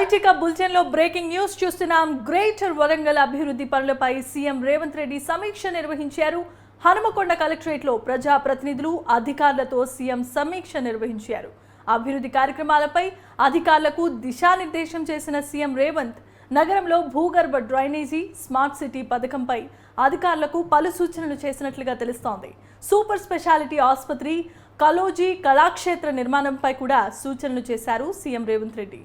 రైటిక bulletin లో breaking news చూస్తున్నాం. Greater Warangal అభివృద్ధి పనులపై సీఎం రేవంత్ రెడ్డి సమీక్ష నిర్వహించారు. హనుమకొండ కలెక్టరేట్ లో ప్రజా ప్రతినిధులు అధికారులతో సీఎం సమీక్ష నిర్వహించారు. అభివృద్ధి కార్యక్రమాలపై అధికారులకు దిశానిర్దేశం చేసిన సీఎం రేవంత్ నగరంలో భూగర్భ డ్రైనేజీ, స్మార్ట్ సిటీ పథకంపై అధికారులకు పలు సూచనలు చేసినట్లుగా తెలుస్తోంది. సూపర్ స్పెషాలిటీ ఆసుపత్రి, కలోజీ కళాక్షేత్ర నిర్మాణంపై కూడా సూచనలు చేశారు సీఎం రేవంత్ రెడ్డి.